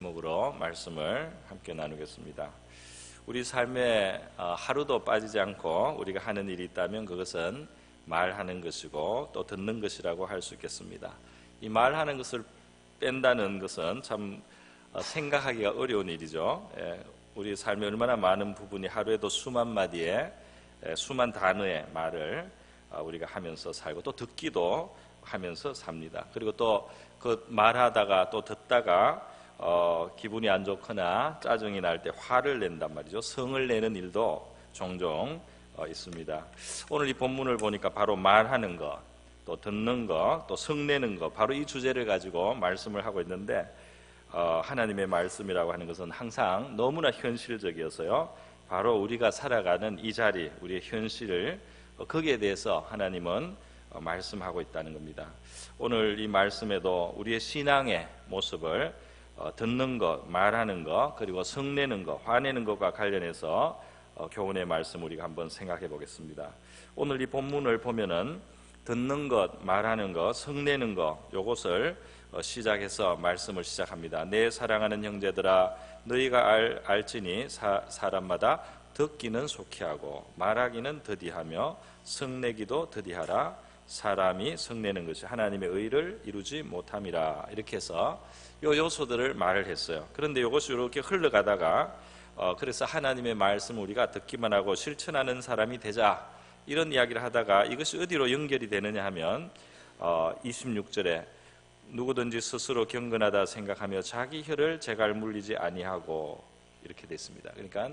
제목으로 말씀을 함께 나누겠습니다. 우리 삶에 하루도 빠지지 않고 우리가 하는 일이 있다면 그것은 말하는 것이고 또 듣는 것이라고 할 수 있겠습니다. 이 말하는 것을 뺀다는 것은 참 생각하기가 어려운 일이죠. 우리 삶에 얼마나 많은 부분이 하루에도 수만 마디의 수만 단어의 말을 우리가 하면서 살고 또 듣기도 하면서 삽니다. 그리고 또 그 말하다가 또 듣다가 기분이 안 좋거나 짜증이 날 때 화를 낸단 말이죠. 성을 내는 일도 종종 있습니다. 오늘 이 본문을 보니까 바로 말하는 것, 또 듣는 것, 또 성내는 것, 바로 이 주제를 가지고 말씀을 하고 있는데 하나님의 말씀이라고 하는 것은 항상 너무나 현실적이어서요. 바로 우리가 살아가는 이 자리, 우리의 현실을 거기에 대해서 하나님은 말씀하고 있다는 겁니다. 오늘 이 말씀에도 우리의 신앙의 모습을 듣는 것, 말하는 것, 그리고 성내는 것, 화내는 것과 관련해서 교훈의 말씀 우리가 한번 생각해 보겠습니다. 오늘 이 본문을 보면은 듣는 것, 말하는 것, 성내는 것, 요것을 시작해서 말씀을 시작합니다. 내 사랑하는 형제들아, 너희가 알지니 사람마다 듣기는 속히 하고 말하기는 더디하며 성내기도 더디하라. 사람이 성내는 것이 하나님의 의를 이루지 못함이라. 이렇게 해서 요 요소들을 말을 했어요. 그런데 이것이 이렇게 흘러가다가 그래서 하나님의 말씀을 우리가 듣기만 하고 실천하는 사람이 되자, 이런 이야기를 하다가 이것이 어디로 연결이 되느냐 하면 26절에 누구든지 스스로 경건하다 생각하며 자기 혀를 제갈 물리지 아니하고, 이렇게 됐습니다. 그러니까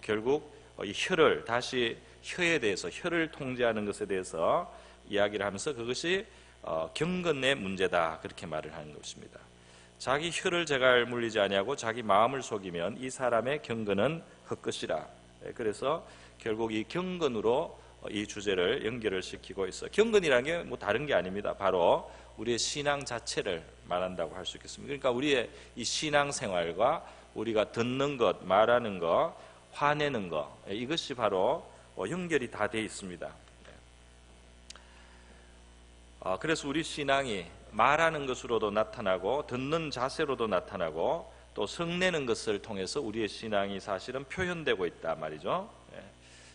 결국 이 혀를 다시 혀에 대해서, 혀를 통제하는 것에 대해서 이야기를 하면서 그것이 경건의 문제다, 그렇게 말을 하는 것입니다. 자기 혀를 제갈 물리지 아니하고 자기 마음을 속이면 이 사람의 경건은 헛것이라. 그래서 결국 이 경건으로 이 주제를 연결을 시키고 있어요. 경건이라는 게 뭐 다른 게 아닙니다. 바로 우리의 신앙 자체를 말한다고 할 수 있겠습니다. 그러니까 우리의 이 신앙 생활과 우리가 듣는 것, 말하는 것, 화내는 것, 이것이 바로 연결이 다 되어 있습니다. 그래서 우리 신앙이 말하는 것으로도 나타나고 듣는 자세로도 나타나고 또 성내는 것을 통해서 우리의 신앙이 사실은 표현되고 있다 말이죠.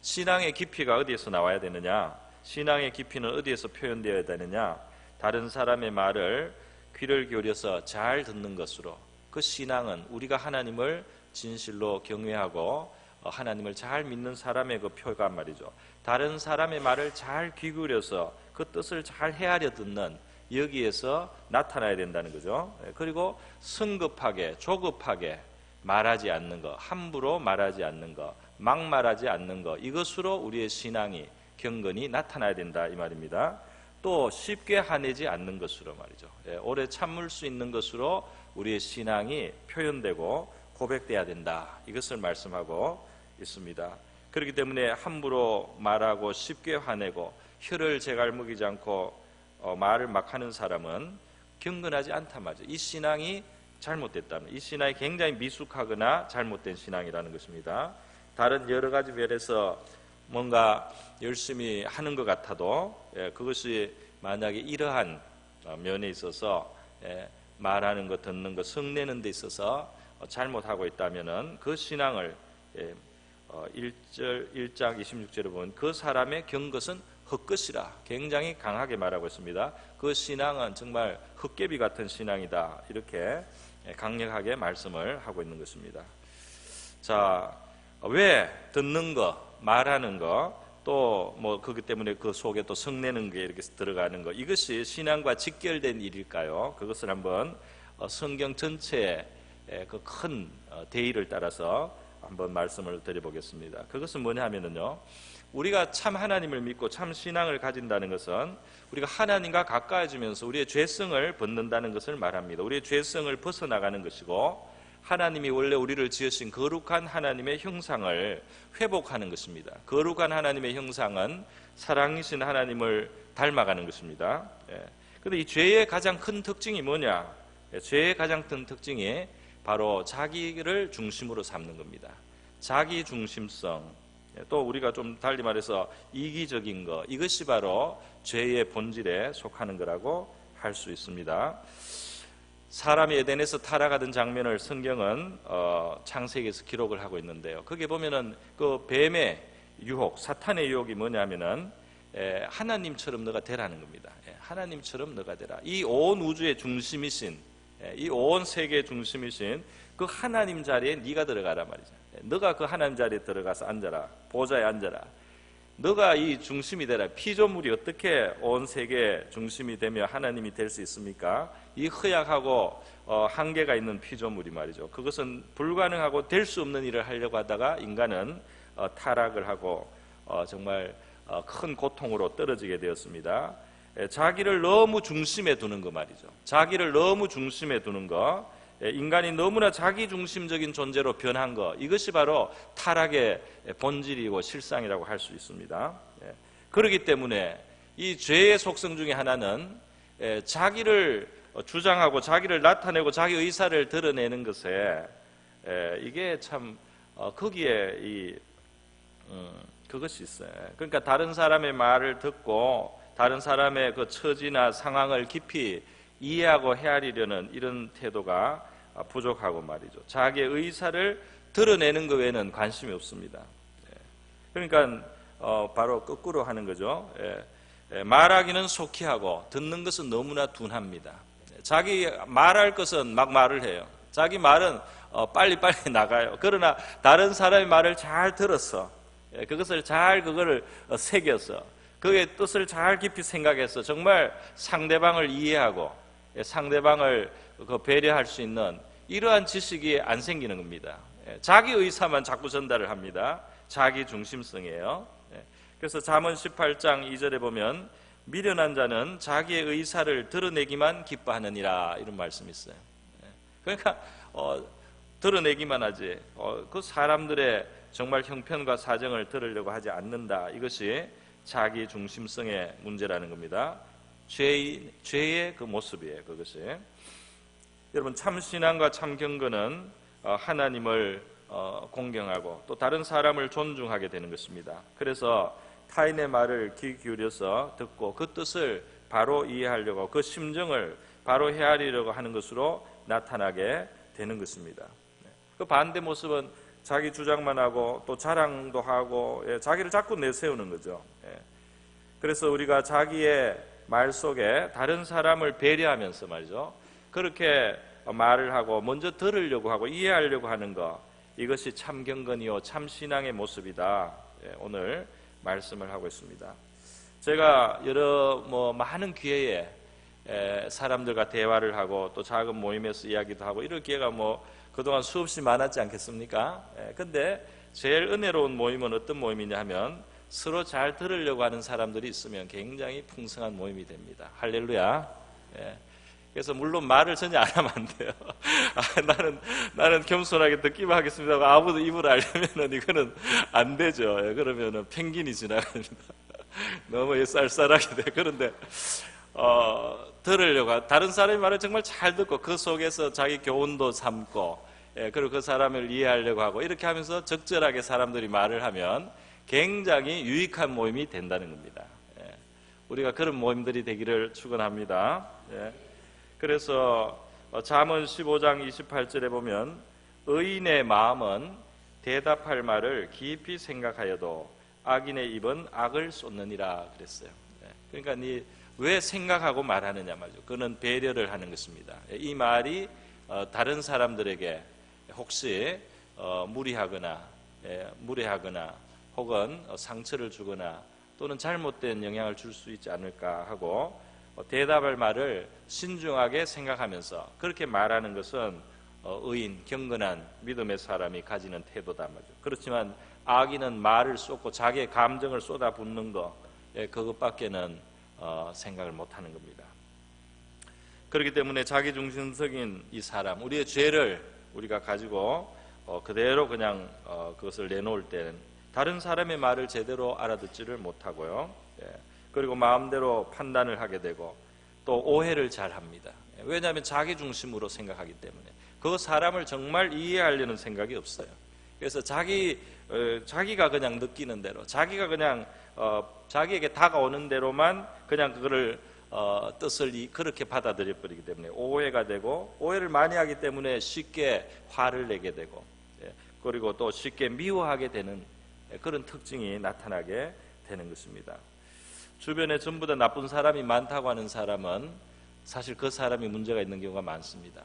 신앙의 깊이가 어디에서 나와야 되느냐? 신앙의 깊이는 어디에서 표현되어야 되느냐? 다른 사람의 말을 귀를 기울여서 잘 듣는 것으로, 그 신앙은 우리가 하나님을 진실로 경외하고 하나님을 잘 믿는 사람의 그 표가 말이죠. 다른 사람의 말을 잘 귀 기울여서 그 뜻을 잘 헤아려 듣는, 여기에서 나타나야 된다는 거죠. 그리고 성급하게, 조급하게 말하지 않는 것, 함부로 말하지 않는 것, 막 말하지 않는 것, 이것으로 우리의 신앙이, 경건이 나타나야 된다, 이 말입니다. 또 쉽게 화내지 않는 것으로 말이죠. 오래 참을 수 있는 것으로 우리의 신앙이 표현되고 고백돼야 된다, 이것을 말씀하고 있습니다. 그렇기 때문에 함부로 말하고 쉽게 화내고 혀를 제갈 먹이지 않고 말을 막 하는 사람은 경건하지 않단 말이죠. 이 신앙이 잘못됐다는, 이 신앙이 굉장히 미숙하거나 잘못된 신앙이라는 것입니다. 다른 여러 가지 면에서 뭔가 열심히 하는 것 같아도 그것이 만약에 이러한 면에 있어서 말하는 것, 듣는 것, 성내는 데 있어서 잘못하고 있다면은 그 신앙을 1장 26절에 보면 그 사람의 경것은 헛것이라, 굉장히 강하게 말하고 있습니다. 그 신앙은 정말 헛개비 같은 신앙이다, 이렇게 강력하게 말씀을 하고 있는 것입니다. 자, 왜 듣는 거, 말하는 거, 또 뭐 그것 때문에 그 속에 또 성내는 게 이렇게 들어가는 거, 이것이 신앙과 직결된 일일까요? 그것을 한번 성경 전체의 그 큰 대의를 따라서 한번 말씀을 드려보겠습니다. 그것은 뭐냐 하면은요, 우리가 참 하나님을 믿고 참 신앙을 가진다는 것은 우리가 하나님과 가까워지면서 우리의 죄성을 벗는다는 것을 말합니다. 우리의 죄성을 벗어나가는 것이고, 하나님이 원래 우리를 지으신 거룩한 하나님의 형상을 회복하는 것입니다. 거룩한 하나님의 형상은 사랑이신 하나님을 닮아가는 것입니다. 그런데 이 죄의 가장 큰 특징이 뭐냐? 죄의 가장 큰 특징이 바로 자기를 중심으로 삼는 겁니다. 자기 중심성, 또 우리가 좀 달리 말해서 이기적인 것, 이것이 바로 죄의 본질에 속하는 거라고 할 수 있습니다. 사람이 에덴에서 타락하던 장면을 성경은 창세기에서 기록을 하고 있는데요. 거기에 보면은 그 뱀의 유혹, 사탄의 유혹이 뭐냐면은 하나님처럼 너가 되라는 겁니다. 하나님처럼 너가 되라. 이 온 우주의 중심이신, 이 온 세계의 중심이신 그 하나님 자리에 네가 들어가라 말이죠. 너가 그 하나님 자리에 들어가서 앉아라. 보좌에 앉아라. 너가 이 중심이 되라. 피조물이 어떻게 온 세계의 중심이 되며 하나님이 될 수 있습니까? 이 허약하고 한계가 있는 피조물이 말이죠. 그것은 불가능하고 될 수 없는 일을 하려고 하다가 인간은 타락을 하고 정말 큰 고통으로 떨어지게 되었습니다. 자기를 너무 중심에 두는 거 말이죠. 자기를 너무 중심에 두는 거, 인간이 너무나 자기중심적인 존재로 변한 것, 이것이 바로 타락의 본질이고 실상이라고 할 수 있습니다. 그렇기 때문에 이 죄의 속성 중에 하나는 자기를 주장하고 자기를 나타내고 자기 의사를 드러내는 것에 이게 참 거기에 그것이 있어요. 그러니까 다른 사람의 말을 듣고 다른 사람의 그 처지나 상황을 깊이 이해하고 헤아리려는 이런 태도가 부족하고 말이죠. 자기의 의사를 드러내는 것 외에는 관심이 없습니다. 그러니까 바로 거꾸로 하는 거죠. 말하기는 속히 하고 듣는 것은 너무나 둔합니다. 자기 말할 것은 막 말을 해요. 자기 말은 빨리빨리 나가요. 그러나 다른 사람의 말을 잘 들었어. 그것을 잘 그거를 새겨서 그의 뜻을 잘 깊이 생각해서 정말 상대방을 이해하고 상대방을 배려할 수 있는 이러한 지식이 안 생기는 겁니다. 자기 의사만 자꾸 전달을 합니다. 자기 중심성이에요. 그래서 잠언 18장 2절에 보면 미련한 자는 자기의 의사를 드러내기만 기뻐하느니라 이런 말씀이 있어요. 그러니까 드러내기만 하지 그 사람들의 정말 형편과 사정을 들으려고 하지 않는다. 이것이 자기 중심성의 문제라는 겁니다. 죄의 그 모습이에요. 그것이. 여러분 참 신앙과 참 경건은 하나님을 공경하고 또 다른 사람을 존중하게 되는 것입니다. 그래서 타인의 말을 귀 기울여서 듣고 그 뜻을 바로 이해하려고 그 심정을 바로 헤아리려고 하는 것으로 나타나게 되는 것입니다. 그 반대 모습은 자기 주장만 하고 또 자랑도 하고 자기를 자꾸 내세우는 거죠. 그래서 우리가 자기의 말 속에 다른 사람을 배려하면서 말이죠. 그렇게 말을 하고 먼저 들으려고 하고 이해하려고 하는 것, 이것이 참 경건이요 참 신앙의 모습이다. 오늘 말씀을 하고 있습니다. 제가 많은 기회에 사람들과 대화를 하고 또 작은 모임에서 이야기도 하고 이럴 기회가 그동안 수없이 많았지 않겠습니까? 근데 제일 은혜로운 모임은 어떤 모임이냐 하면 서로 잘 들으려고 하는 사람들이 있으면 굉장히 풍성한 모임이 됩니다. 할렐루야. 그래서 물론 말을 전혀 안 하면 안 돼요. 나는 겸손하게 듣기만 하겠습니다. 아무도 입을 알려면은 이거는 안 되죠. 그러면은 펭귄이 지나갑니다. 너무 쌀쌀하게 돼. 그런데 들으려고 다른 사람의 말을 정말 잘 듣고 그 속에서 자기 교훈도 삼고 그리고 그 사람을 이해하려고 하고 이렇게 하면서 적절하게 사람들이 말을 하면 굉장히 유익한 모임이 된다는 겁니다. 우리가 그런 모임들이 되기를 축원합니다. 그래서 잠언 15장 28절에 보면 의인의 마음은 대답할 말을 깊이 생각하여도 악인의 입은 악을 쏟느니라 그랬어요. 그러니까 왜 생각하고 말하느냐 말이죠. 그는 배려를 하는 것입니다. 이 말이 다른 사람들에게 혹시 무리하거나 혹은 상처를 주거나 또는 잘못된 영향을 줄 수 있지 않을까 하고 대답할 말을 신중하게 생각하면서 그렇게 말하는 것은 의인, 경건한 믿음의 사람이 가지는 태도다 말이죠. 그렇지만 악인은 말을 쏟고 자기의 감정을 쏟아붓는 것, 그것밖에는 생각을 못하는 겁니다. 그렇기 때문에 자기중심적인 이 사람, 우리의 죄를 우리가 가지고 그대로 그냥 그것을 내놓을 때는 다른 사람의 말을 제대로 알아듣지를 못하고요. 그리고 마음대로 판단을 하게 되고 또 오해를 잘 합니다. 왜냐하면 자기 중심으로 생각하기 때문에 그 사람을 정말 이해하려는 생각이 없어요. 그래서 자기가 그냥 느끼는 대로, 자기가 그냥 자기에게 다가오는 대로만 그냥 그거를 뜻을 그렇게 받아들여 버리기 때문에 오해가 되고, 오해를 많이 하기 때문에 쉽게 화를 내게 되고, 그리고 또 쉽게 미워하게 되는 그런 특징이 나타나게 되는 것입니다. 주변에 전부 다 나쁜 사람이 많다고 하는 사람은 사실 그 사람이 문제가 있는 경우가 많습니다.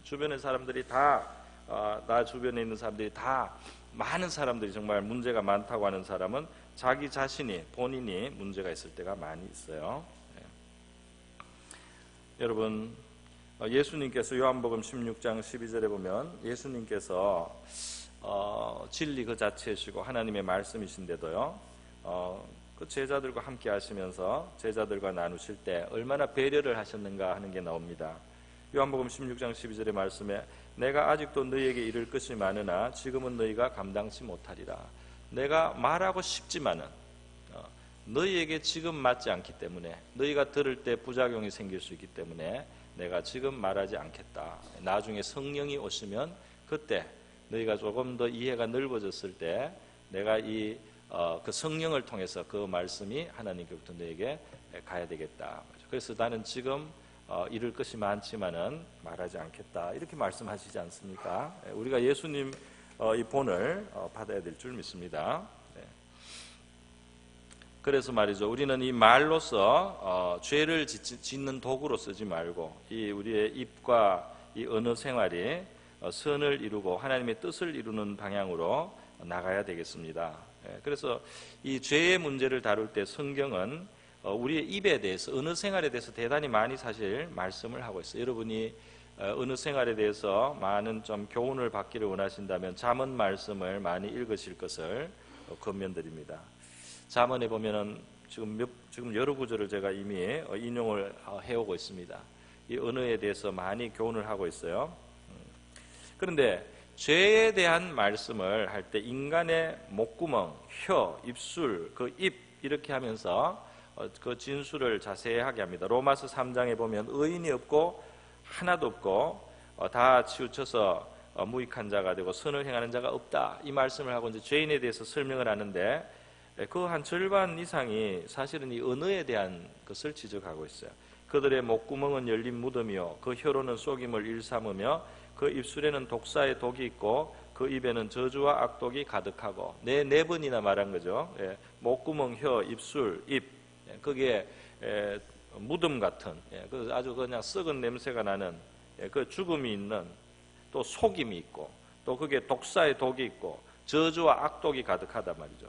주변의 사람들이 나 주변에 있는 사람들이 다, 많은 사람들이 정말 문제가 많다고 하는 사람은 자기 자신이, 본인이 문제가 있을 때가 많이 있어요. 여러분, 예수님께서 요한복음 16장 12절에 보면 예수님께서 진리 그 자체이시고 하나님의 말씀이신데도요, 그 제자들과 함께 하시면서 제자들과 나누실 때 얼마나 배려를 하셨는가 하는 게 나옵니다. 요한복음 16장 12절의 말씀에 내가 아직도 너희에게 이를 것이 많으나 지금은 너희가 감당치 못하리라. 내가 말하고 싶지만은 너희에게 지금 맞지 않기 때문에, 너희가 들을 때 부작용이 생길 수 있기 때문에 내가 지금 말하지 않겠다. 나중에 성령이 오시면 그때 너희가 조금 더 이해가 넓어졌을 때 내가 그 성령을 통해서 그 말씀이 하나님께부터 너에게 가야 되겠다. 그래서 나는 지금 이룰 것이 많지만은 말하지 않겠다. 이렇게 말씀하시지 않습니까? 우리가 예수님 이 본을 받아야 될 줄 믿습니다. 그래서 말이죠, 우리는 이 말로서 죄를 짓는 도구로 쓰지 말고 이 우리의 입과 이 언어 생활이 선을 이루고 하나님의 뜻을 이루는 방향으로 나가야 되겠습니다. 그래서 이 죄의 문제를 다룰 때 성경은 우리의 입에 대해서, 언어 생활에 대해서 대단히 많이 사실 말씀을 하고 있어요. 여러분이 언어 생활에 대해서 많은 좀 교훈을 받기를 원하신다면 잠언 말씀을 많이 읽으실 것을 권면드립니다. 잠언에 보면은 지금 여러 구절을 제가 이미 인용을 해오고 있습니다. 이 언어에 대해서 많이 교훈을 하고 있어요. 그런데 죄에 대한 말씀을 할 때 인간의 목구멍, 혀, 입술, 그 입 이렇게 하면서 그 진술을 자세하게 합니다. 로마서 3장에 보면 의인이 없고 하나도 없고 다 치우쳐서 무익한 자가 되고 선을 행하는 자가 없다. 이 말씀을 하고 이제 죄인에 대해서 설명을 하는데 그 한 절반 이상이 사실은 이 언어에 대한 것을 지적하고 있어요. 그들의 목구멍은 열린 무덤이요 그 혀로는 속임을 일삼으며 그 입술에는 독사의 독이 있고 그 입에는 저주와 악독이 가득하고, 네 번이나 말한 거죠. 목구멍, 혀, 입술, 입, 거기에 무덤 같은, 아주 그냥 썩은 냄새가 나는 그 죽음이 있는, 또 속임이 있고, 또 그게 독사의 독이 있고 저주와 악독이 가득하단 말이죠.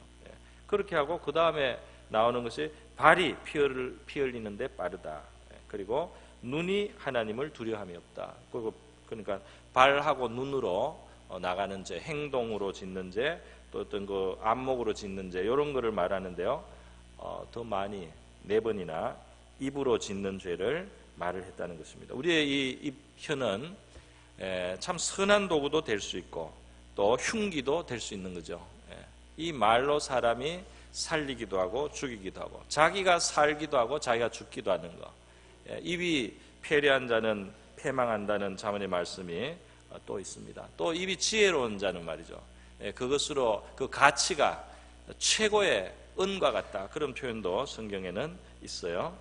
그렇게 하고 그 다음에 나오는 것이 발이 피 흘리는데 빠르다. 그리고 눈이 하나님을 두려움이 없다. 그러니까 발하고 눈으로 나가는 죄, 행동으로 짓는 죄, 또 어떤 그 안목으로 짓는 죄, 이런 거를 말하는데요. 더 많이 4번이나 입으로 짓는 죄를 말을 했다는 것입니다. 우리의 이 입, 혀는 참 선한 도구도 될 수 있고 또 흉기도 될 수 있는 거죠. 이 말로 사람이 살리기도 하고 죽이기도 하고, 자기가 살기도 하고 자기가 죽기도 하는 거. 입이 패례한 자는 패망한다는 잠언의 말씀이 또 있습니다. 또 입이 지혜로운 자는 말이죠, 그것으로 그 가치가 최고의 은과 같다. 그런 표현도 성경에는 있어요.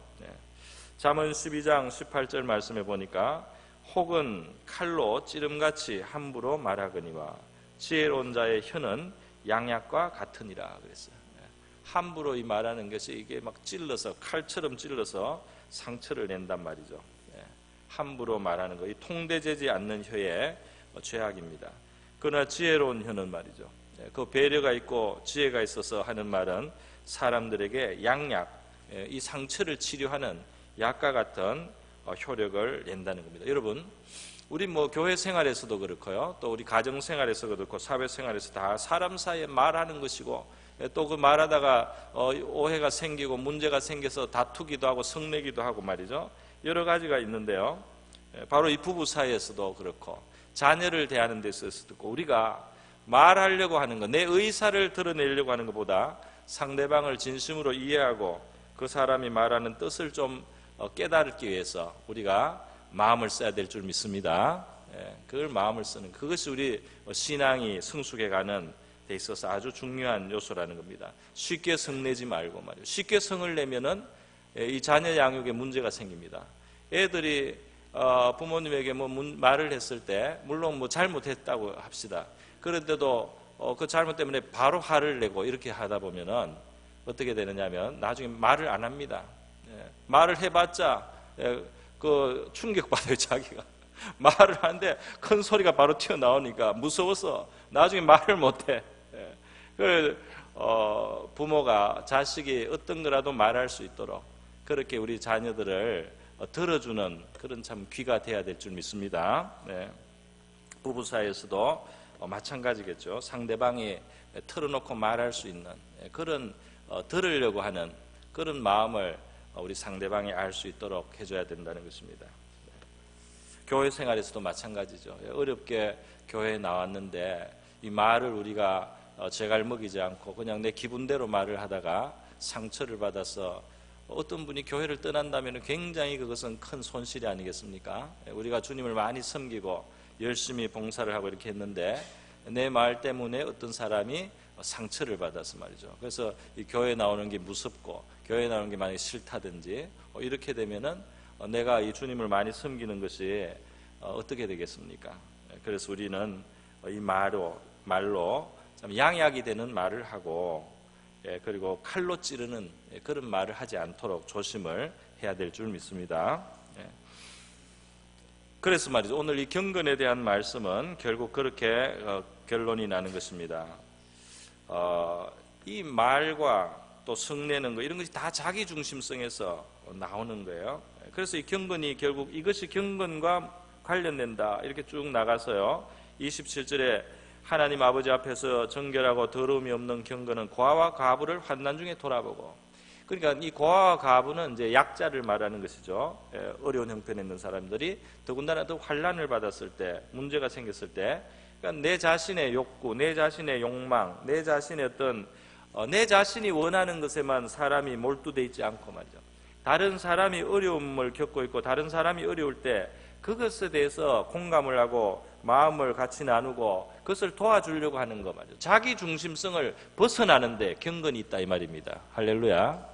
잠언 12장 18절 말씀에 보니까 혹은 칼로 찌름같이 함부로 말하거니와 지혜로운 자의 혀는 양약과 같으니라 그랬어요. 함부로 이 말하는 것이 이게 막 찔러서, 칼처럼 찔러서 상처를 낸단 말이죠. 함부로 말하는 거, 이 통대되지 않는 혀의 죄악입니다. 그러나 지혜로운 혀는 말이죠, 그 배려가 있고 지혜가 있어서 하는 말은 사람들에게 양약, 이 상처를 치료하는 약과 같은 효력을 낸다는 겁니다. 여러분, 우리 교회 생활에서도 그렇고요, 또 우리 가정 생활에서도 그렇고 사회 생활에서 다 사람 사이에 말하는 것이고, 또 그 말하다가 오해가 생기고 문제가 생겨서 다투기도 하고 성내기도 하고 말이죠. 여러 가지가 있는데요. 바로 이 부부 사이에서도 그렇고 자녀를 대하는 데 있어서도 그렇고, 우리가 말하려고 하는 것, 내 의사를 드러내려고 하는 것보다 상대방을 진심으로 이해하고 그 사람이 말하는 뜻을 좀 깨달기 위해서 우리가 마음을 써야 될 줄 믿습니다. 그걸 마음을 쓰는, 그것이 우리 신앙이 성숙해가는 데 있어서 아주 중요한 요소라는 겁니다. 쉽게 성내지 말고 말이에요. 쉽게 성을 내면은 이 자녀 양육에 문제가 생깁니다. 애들이 부모님에게 뭐 말을 했을 때 물론 뭐 잘못했다고 합시다. 그런데도 그 잘못 때문에 바로 화를 내고 이렇게 하다 보면은 어떻게 되느냐면 나중에 말을 안 합니다. 말을 해봤자 그 충격받아요. 자기가 말을 하는데 큰 소리가 바로 튀어나오니까 무서워서 나중에 말을 못해. 부모가 자식이 어떤 거라도 말할 수 있도록 그렇게 우리 자녀들을 들어주는 그런 참 귀가 돼야 될 줄 믿습니다. 부부 사이에서도 마찬가지겠죠. 상대방이 털어놓고 말할 수 있는 그런 들으려고 하는 그런 마음을 우리 상대방이 알 수 있도록 해줘야 된다는 것입니다. 교회 생활에서도 마찬가지죠. 어렵게 교회에 나왔는데 이 말을 우리가 제갈 먹이지 않고 그냥 내 기분대로 말을 하다가 상처를 받아서 어떤 분이 교회를 떠난다면 굉장히 그것은 큰 손실이 아니겠습니까? 우리가 주님을 많이 섬기고 열심히 봉사를 하고 이렇게 했는데 내 말 때문에 어떤 사람이 상처를 받아서 말이죠. 그래서 이 교회 나오는 게 무섭고 교회 나오는 게 만약에 싫다든지 이렇게 되면은 내가 이 주님을 많이 섬기는 것이 어떻게 되겠습니까? 그래서 우리는 이 말로 참 양약이 되는 말을 하고 그리고 칼로 찌르는 그런 말을 하지 않도록 조심을 해야 될 줄 믿습니다. 그래서 말이죠. 오늘 이 경건에 대한 말씀은 결국 그렇게 결론이 나는 것입니다. 이 말과 또 성내는 거 이런 것이 다 자기 중심성에서 나오는 거예요. 그래서 이 경건이 결국 이것이 경건과 관련된다 이렇게 쭉 나가서요. 27절에 하나님 아버지 앞에서 정결하고 더러움이 없는 경건은 고아와 과부를 환난 중에 돌아보고, 그러니까 이 고아와 과부는 이제 약자를 말하는 것이죠. 어려운 형편에 있는 사람들이 더군다나 더 환난을 받았을 때, 문제가 생겼을 때, 그러니까 내 자신의 욕구, 내 자신의 욕망, 내 자신의 어떤 내 자신이 원하는 것에만 사람이 몰두돼 있지 않고 말이죠. 다른 사람이 어려움을 겪고 있고 다른 사람이 어려울 때 그것에 대해서 공감을 하고 마음을 같이 나누고 그것을 도와주려고 하는 거 말이죠. 자기 중심성을 벗어나는데 경건이 있다 이 말입니다. 할렐루야.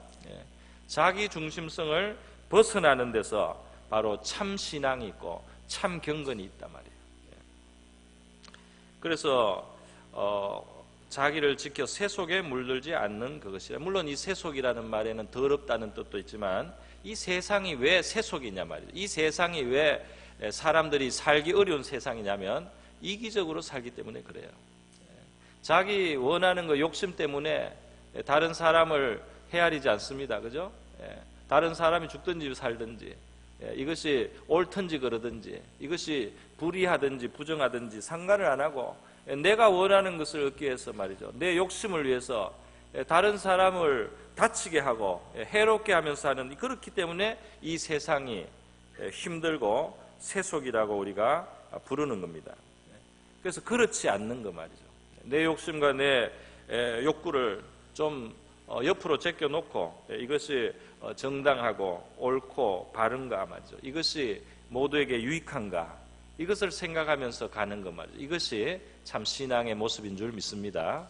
자기 중심성을 벗어나는 데서 바로 참 신앙이 있고 참 경건이 있단 말이에요. 그래서 자기를 지켜 세속에 물들지 않는 그것이라. 물론 이 세속이라는 말에는 더럽다는 뜻도 있지만 이 세상이 왜 세속이냐 말이죠. 이 세상이 왜 사람들이 살기 어려운 세상이냐면 이기적으로 살기 때문에 그래요. 자기 원하는 거 욕심 때문에 다른 사람을 헤아리지 않습니다. 그죠? 다른 사람이 죽든지 살든지 이것이 옳든지 그러든지 이것이 불의하든지 부정하든지 상관을 안 하고 내가 원하는 것을 얻기 위해서 말이죠. 내 욕심을 위해서 다른 사람을 다치게 하고 해롭게 하면서 하는, 그렇기 때문에 이 세상이 힘들고 세속이라고 우리가 부르는 겁니다. 그래서 그렇지 않는 거 말이죠. 내 욕심과 내 욕구를 좀 옆으로 제껴놓고 이것이 정당하고 옳고 바른가 말이죠. 이것이 모두에게 유익한가, 이것을 생각하면서 가는 것 말이죠. 이것이 참 신앙의 모습인 줄 믿습니다.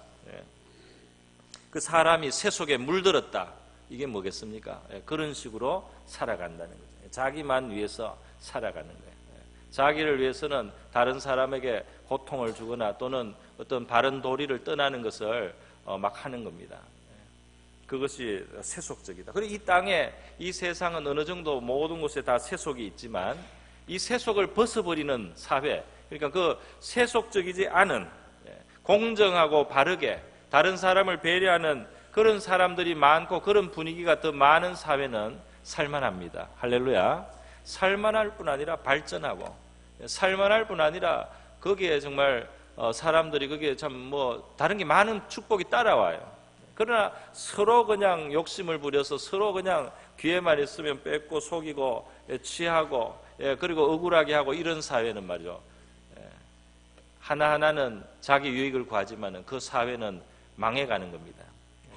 그 사람이 세속에 물들었다, 이게 뭐겠습니까? 그런 식으로 살아간다는 거죠. 자기만 위해서 살아가는 거예요. 자기를 위해서는 다른 사람에게 고통을 주거나 또는 어떤 바른 도리를 떠나는 것을 막 하는 겁니다. 그것이 세속적이다. 그리고 이 땅에, 이 세상은 어느 정도 모든 곳에 다 세속이 있지만 이 세속을 벗어버리는 사회, 그러니까 그 세속적이지 않은 공정하고 바르게 다른 사람을 배려하는 그런 사람들이 많고 그런 분위기가 더 많은 사회는 살만합니다. 할렐루야. 살만할 뿐 아니라 발전하고, 살만할 뿐 아니라 거기에 정말 사람들이 거기에 참 뭐 다른 게 많은 축복이 따라와요. 그러나 서로 그냥 욕심을 부려서 서로 그냥 기회만 있으면 뺏고 속이고 취하고 그리고 억울하게 하고 이런 사회는 말이죠. 하나하나는 자기 유익을 구하지만은 그 사회는 망해가는 겁니다.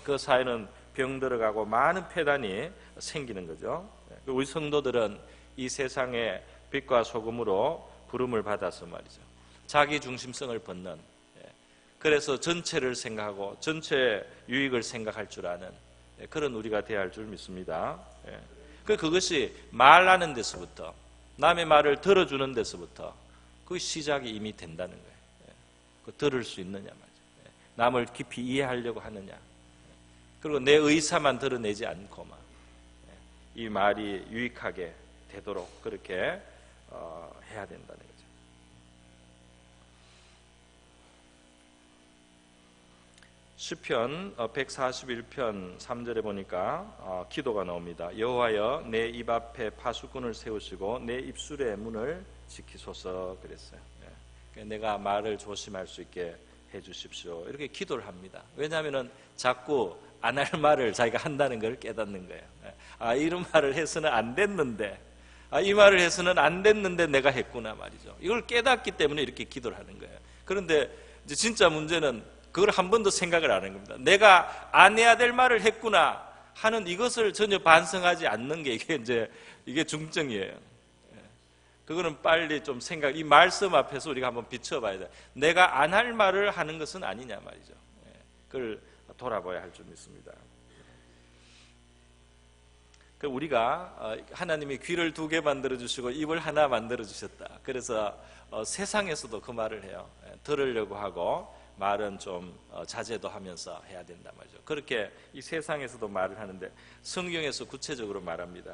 그 사회는 병들어가고 많은 폐단이 생기는 거죠. 우리 성도들은 이 세상의 빛과 소금으로 부름을 받아서 말이죠. 자기 중심성을 벗는, 그래서 전체를 생각하고 전체 유익을 생각할 줄 아는 그런 우리가 돼야 할 줄 믿습니다. 그것이 말하는 데서부터, 남의 말을 들어주는 데서부터 그 시작이 이미 된다는 거예요. 그 들을 수 있느냐 말이죠. 남을 깊이 이해하려고 하느냐. 그리고 내 의사만 드러내지 않고만 이 말이 유익하게 되도록 그렇게 해야 된다는 거죠. 시편 141편 3절에 보니까 기도가 나옵니다. 여호와여 내 입 앞에 파수꾼을 세우시고 내 입술의 문을 지키소서 그랬어요. 내가 말을 조심할 수 있게 해주십시오. 이렇게 기도를 합니다. 왜냐하면 자꾸 안 할 말을 자기가 한다는 걸 깨닫는 거예요. 이런 말을 해서는 안 됐는데, 이 말을 해서는 안 됐는데 내가 했구나 말이죠. 이걸 깨닫기 때문에 이렇게 기도를 하는 거예요. 그런데 이제 진짜 문제는 그걸 한 번도 생각을 안 한 겁니다. 내가 안 해야 될 말을 했구나 하는 이것을 전혀 반성하지 않는 게 이게 중증이에요. 그거는 빨리 좀 이 말씀 앞에서 우리가 한번 비춰봐야 돼요. 내가 안 할 말을 하는 것은 아니냐 말이죠. 그걸 돌아봐야 할 줄 믿습니다. 우리가 하나님이 귀를 2개 만들어주시고 입을 하나 만들어주셨다. 그래서 세상에서도 그 말을 해요. 들으려고 하고 말은 좀 자제도 하면서 해야 된다 말이죠. 그렇게 이 세상에서도 말을 하는데 성경에서 구체적으로 말합니다.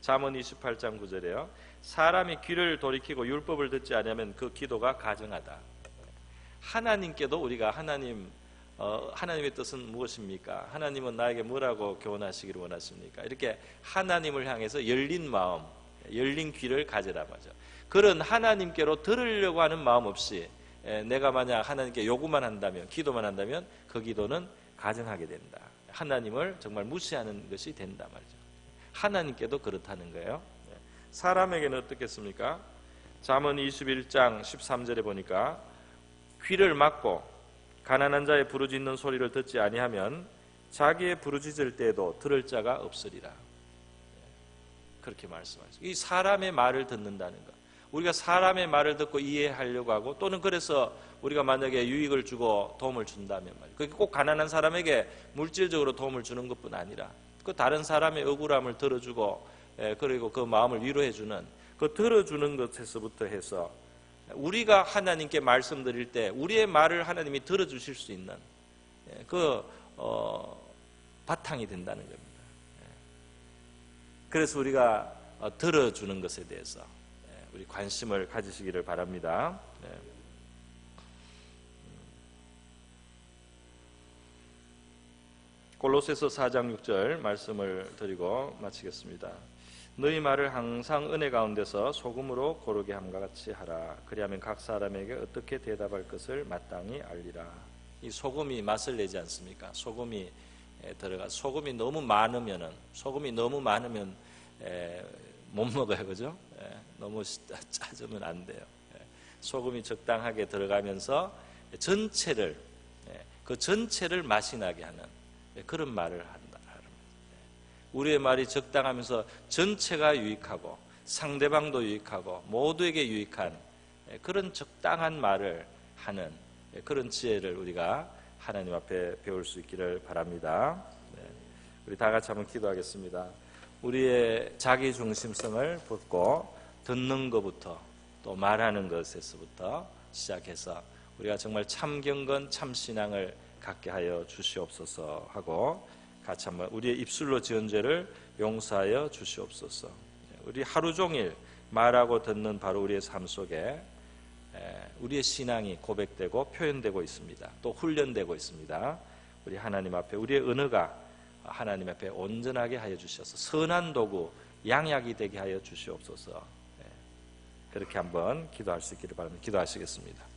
잠언 28장 9절에요. 사람이 귀를 돌이키고 율법을 듣지 않으면 그 기도가 가증하다. 하나님께도 우리가 하나님의 뜻은 무엇입니까? 하나님은 나에게 뭐라고 교훈하시기를 원하십니까? 이렇게 하나님을 향해서 열린 마음, 열린 귀를 가지라 말이죠. 그런 하나님께로 들으려고 하는 마음 없이 내가 만약 하나님께 요구만 한다면, 기도만 한다면 그 기도는 가증하게 된다. 하나님을 정말 무시하는 것이 된다 말이죠. 하나님께도 그렇다는 거예요. 사람에게는 어떻겠습니까? 잠언 21장 13절에 보니까 귀를 막고 가난한 자의 부르짖는 소리를 듣지 아니하면 자기의 부르짖을 때에도 들을 자가 없으리라. 그렇게 말씀하죠. 이 사람의 말을 듣는다는 것. 우리가 사람의 말을 듣고 이해하려고 하고, 또는 그래서 우리가 만약에 유익을 주고 도움을 준다면 말이에요. 그게 꼭 가난한 사람에게 물질적으로 도움을 주는 것뿐 아니라 그 다른 사람의 억울함을 들어주고, 그리고 그 마음을 위로해주는, 그 들어주는 것에서부터 해서 우리가 하나님께 말씀드릴 때 우리의 말을 하나님이 들어주실 수 있는 바탕이 된다는 겁니다. 그래서 우리가 들어주는 것에 대해서 우리 관심을 가지시기를 바랍니다. 골로새서 4장 6절 말씀을 드리고 마치겠습니다. 너희 말을 항상 은혜 가운데서 소금으로 고르게 함과 같이 하라. 그리하면 각 사람에게 어떻게 대답할 것을 마땅히 알리라. 이 소금이 맛을 내지 않습니까? 소금이 너무 많으면 못 먹어요, 그죠? 너무 짜주면 안 돼요. 소금이 적당하게 들어가면서 그 전체를 맛이 나게 하는 그런 말을 한다. 우리의 말이 적당하면서 전체가 유익하고 상대방도 유익하고 모두에게 유익한 그런 적당한 말을 하는 그런 지혜를 우리가 하나님 앞에 배울 수 있기를 바랍니다. 우리 다 같이 한번 기도하겠습니다. 우리의 자기 중심성을 벗고 듣는 것부터 또 말하는 것에서부터 시작해서 우리가 정말 참 경건 참 신앙을 갖게 하여 주시옵소서 하고, 같이 한번 우리의 입술로 지은 죄를 용서하여 주시옵소서. 우리 하루 종일 말하고 듣는 바로 우리의 삶 속에 우리의 신앙이 고백되고 표현되고 있습니다. 또 훈련되고 있습니다. 우리 하나님 앞에 우리의 언어가 하나님 앞에 온전하게 하여 주셔서 선한 도구 양약이 되게 하여 주시옵소서. 그렇게 한번 기도할 수 있기를 바랍니다. 기도하시겠습니다.